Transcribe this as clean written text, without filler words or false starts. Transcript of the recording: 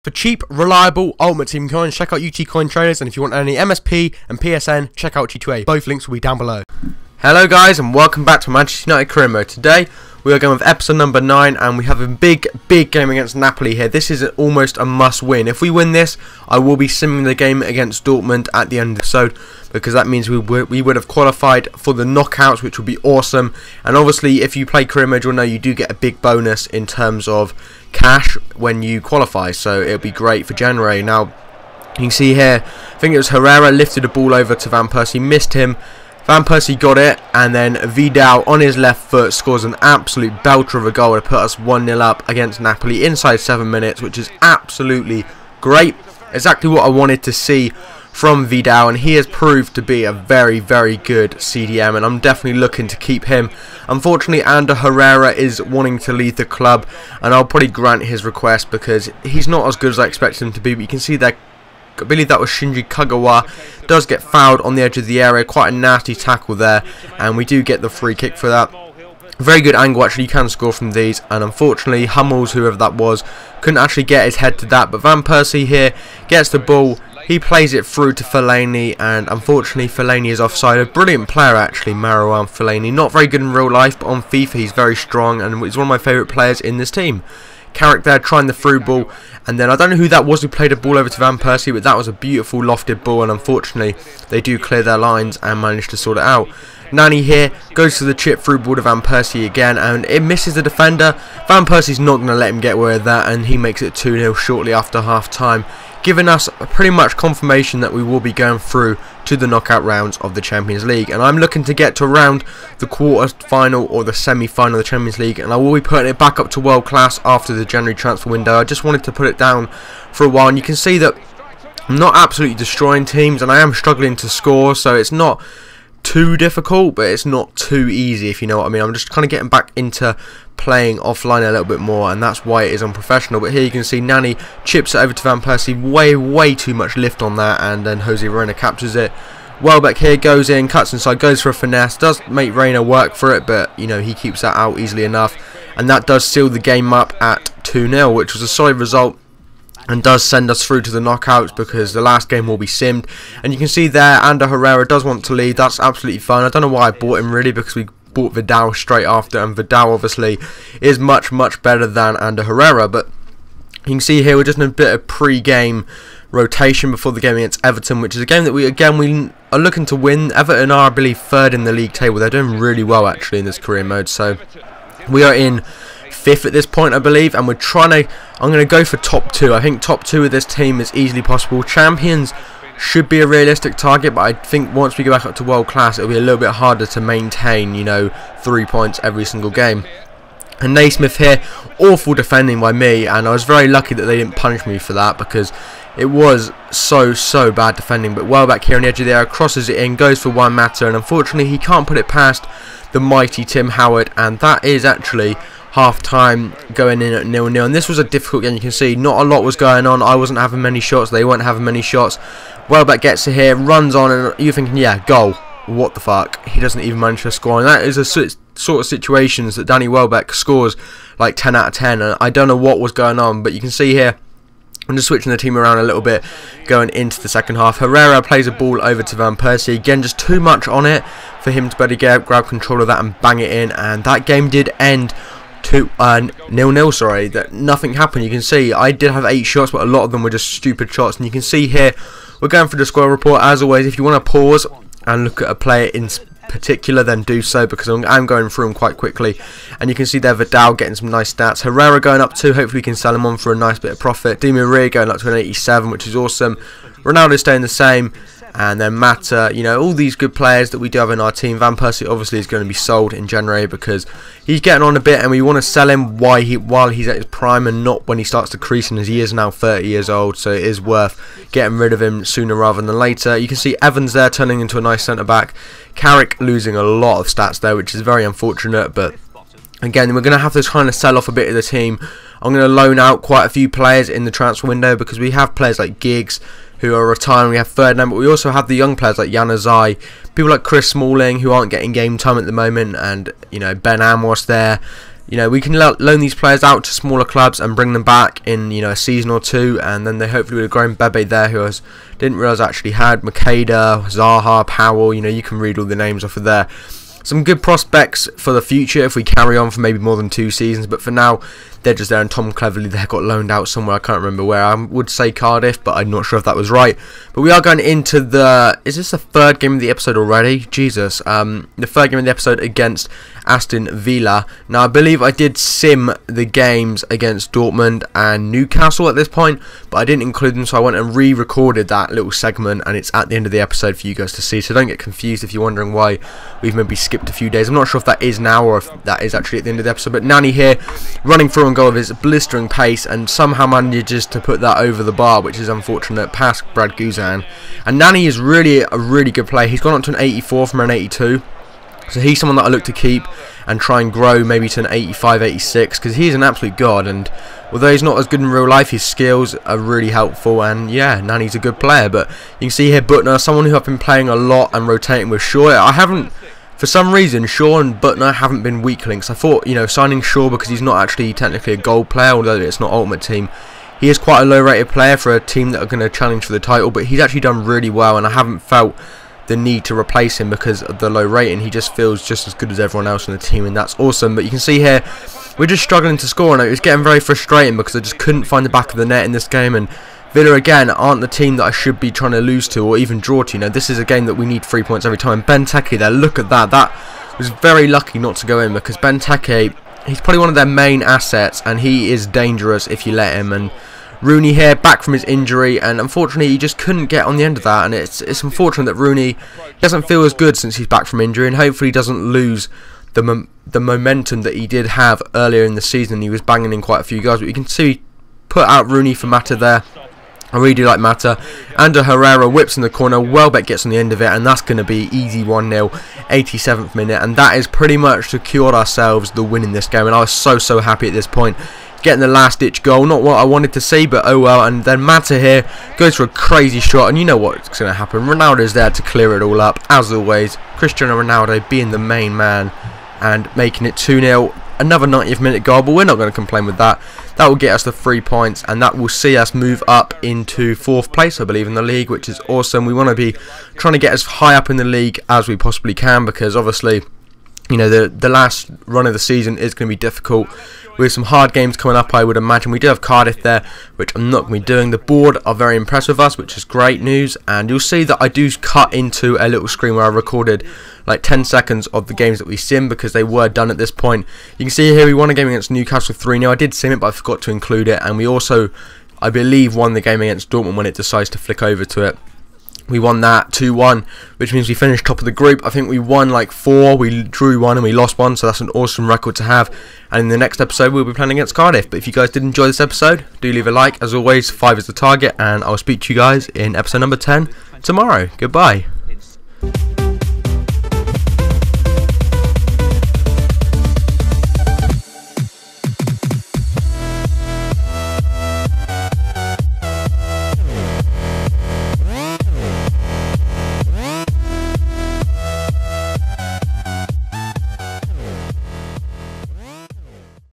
For cheap, reliable Ultimate Team coins, check out UT Coin Traders, and if you want any MSP and PSN, check out G2A. Both links will be down below. Hello guys, and welcome back to Manchester United Career Mode. Today we are going with episode number 9, and we have a big game against Napoli here. This is almost a must win. If we win this, I will be simming the game against Dortmund at the end of the episode, because that means we would have qualified for the knockouts, which would be awesome. And obviously, if you play Career Mode, you'll know you do get a big bonus in terms of cash when you qualify, so it'll be great for January. Now, you can see here, I think it was Herrera lifted a ball over to Van Persie, missed him. Van Persie got it, and then Vidal on his left foot scores an absolute belter of a goal to put us 1-0 up against Napoli inside 7 minutes, which is absolutely great. Exactly what I wanted to see from Vidal, and he has proved to be a very good CDM, and I'm definitely looking to keep him. Unfortunately, Ander Herrera is wanting to leave the club, and I'll probably grant his request because he's not as good as I expected him to be. But you can see that, I believe that was Shinji Kagawa, does get fouled on the edge of the area. Quite a nasty tackle there, and we do get the free kick for that. Very good angle, actually. You can score from these, and unfortunately Hummels, whoever that was, couldn't actually get his head to that. But Van Persie here gets the ball, he plays it through to Fellaini, and unfortunately Fellaini is offside. A brilliant player actually, Marouane Fellaini. Not very good in real life, but on FIFA he's very strong, and he's one of my favourite players in this team. Carrick there trying the through ball, and then I don't know who that was who played a ball over to Van Persie, but that was a beautiful lofted ball, and unfortunately they do clear their lines and manage to sort it out. Nani here goes to the chip through ball to Van Persie again, and it misses the defender. Van Persie's not going to let him get away with that, and he makes it 2-0 shortly after half time, giving us pretty much confirmation that we will be going through to the knockout rounds of the Champions League. And I'm looking to get to around the quarter-final or the semi-final of the Champions League, and I will be putting it back up to world class after the January transfer window. I just wanted to put it down for a while, and you can see that I'm not absolutely destroying teams, and I am struggling to score, so it's not too difficult, but it's not too easy, if you know what I mean. I'm just kind of getting back into playing offline a little bit more, and that's why it is unprofessional. But here you can see Nani chips it over to Van Persie, way too much lift on that, and then Jose Reina captures it. Welbeck here goes in, cuts inside, goes for a finesse, does make Reina work for it, but you know, he keeps that out easily enough, and that does seal the game up at 2-0, which was a solid result and does send us through to the knockouts, because the last game will be simmed. And you can see there, Ander Herrera does want to leave. That's absolutely fine. I don't know why I bought him really, because we bought Vidal straight after, and Vidal obviously is much better than Ander Herrera. But you can see here we're just in a bit of pre-game rotation before the game against Everton, which is a game that we are looking to win. Everton are, I believe, 3rd in the league table. They're doing really well actually in this career mode, so we are in 5th at this point, I believe, and I'm going to go for top 2. I think top 2 of this team is easily possible. Champions should be a realistic target, but I think once we go back up to world class, it'll be a little bit harder to maintain, you know, 3 points every single game. And Naismith here, awful defending by me, and I was very lucky that they didn't punish me for that, because it was so bad defending. But Welbeck here on the edge of the area crosses it in, goes for Juan Mata, and unfortunately he can't put it past the mighty Tim Howard, and that is actually half time going in at 0-0. And this was a difficult game. You can see not a lot was going on. I wasn't having many shots, they weren't having many shots. Welbeck gets it here, runs on, and you're thinking, yeah, goal, what the fuck, he doesn't even manage to score. And that is a sort of situations that Danny Welbeck scores like 10 out of 10, and I don't know what was going on. But you can see here, I'm just switching the team around a little bit going into the second half. Herrera plays a ball over to Van Persie. Again, just too much on it for him to better grab control of that and bang it in. And that game did end to 0-0, sorry, that nothing happened. You can see I did have 8 shots, but a lot of them were just stupid shots. And you can see here, we're going for the score report. As always, if you want to pause and look at a player in particular, then do so, because I'm going through them quite quickly. And you can see there Vidal getting some nice stats. Herrera going up 2, hopefully we can sell him on for a nice bit of profit. Di Maria going up to an 87, which is awesome. Ronaldo staying the same, and then Mata, you know, all these good players that we do have in our team. Van Persie obviously is going to be sold in January, because he's getting on a bit, and we want to sell him while he's at his prime, and not when he starts to crease, and he is now 30 years old, so it is worth getting rid of him sooner rather than later. You can see Evans there turning into a nice centre back. Carrick losing a lot of stats there, which is very unfortunate, but again, we're going to have to kind of sell off a bit of the team. I'm going to loan out quite a few players in the transfer window, because we have players like Giggs who are retiring. We have Ferdinand, but we also have the young players like Januzaj, people like Chris Smalling who aren't getting game time at the moment, and you know, Ben Amos there, you know, we can loan these players out to smaller clubs and bring them back in, you know, a season or two, and then they hopefully would have grown. Bebe there, who I didn't realise actually had Makeda, Zaha, Powell. You know, you can read all the names off of there. Some good prospects for the future if we carry on for maybe more than 2 seasons, but for now they're just there. And Tom Cleverley there got loaned out somewhere, I can't remember where. I would say Cardiff, but I'm not sure if that was right. But we are going into the, is this the 3rd game of the episode already? Jesus. The 3rd game of the episode against Aston Villa. Now I believe I did sim the games against Dortmund and Newcastle at this point, but I didn't include them, so I went and re-recorded that little segment, and it's at the end of the episode for you guys to see, so don't get confused if you're wondering why we've maybe skipped a few days. I'm not sure if that is now or if that is actually at the end of the episode, but Nani here running through and goal of his blistering pace and somehow manages to put that over the bar, which is unfortunate, past Brad Guzan. And Nani is really a really good player. He's gone up to an 84 from an 82, so he's someone that I look to keep and try and grow maybe to an 85, 86, because he's an absolute god. And although he's not as good in real life, his skills are really helpful, and yeah, Nani's a good player. But you can see here Butner, someone who I've been playing a lot and rotating with Shaw. I haven't, for some reason, Shaw and Butner haven't been weak links. I thought, you know, signing Shaw because he's not actually technically a gold player, although it's not Ultimate Team. He is quite a low rated player for a team that are going to challenge for the title, but he's actually done really well, and I haven't felt the need to replace him because of the low rating. He just feels just as good as everyone else in the team, and that's awesome. But you can see here we're just struggling to score, and it was getting very frustrating because I just couldn't find the back of the net in this game. And Villa again aren't the team that I should be trying to lose to or even draw to. You know, this is a game that we need 3 points every time. Benteke there, look at that. That was very lucky not to go in, because Benteke, he's probably one of their main assets, and he is dangerous if you let him. And Rooney here, back from his injury, and unfortunately he just couldn't get on the end of that. And it's unfortunate that Rooney doesn't feel as good since he's back from injury, and hopefully he doesn't lose the momentum that he did have earlier in the season. He was banging in quite a few guys, but you can see put out Rooney for Mata there. I really do like Mata. Ander Herrera whips in the corner, Welbeck gets on the end of it, and that's going to be easy 1-0, 87th minute, and that is pretty much secured ourselves the win in this game. And I was so happy at this point, getting the last ditch goal. Not what I wanted to see, but oh well. And then Mata here goes for a crazy shot, and you know what's going to happen. Ronaldo's there to clear it all up, as always. Cristiano Ronaldo being the main man and making it 2-0. Another 90th minute goal, but we're not going to complain with that. That will get us the 3 points, and that will see us move up into 4th place, I believe, in the league, which is awesome. We want to be trying to get as high up in the league as we possibly can, because obviously, you know, the last run of the season is going to be difficult with some hard games coming up, I would imagine. We do have Cardiff there, which I'm not going to be doing. The board are very impressed with us, which is great news. And you'll see that I do cut into a little screen where I recorded like 10 seconds of the games that we sim, because they were done at this point. You can see here we won a game against Newcastle 3-0. I did sim it, but I forgot to include it. And we also, I believe, won the game against Dortmund when it decides to flick over to it. We won that 2-1, which means we finished top of the group. I think we won like 4, we drew 1 and we lost 1, so that's an awesome record to have. And in the next episode we'll be playing against Cardiff. But if you guys did enjoy this episode, do leave a like. As always, 5 is the target, and I'll speak to you guys in episode number 10 tomorrow. Goodbye.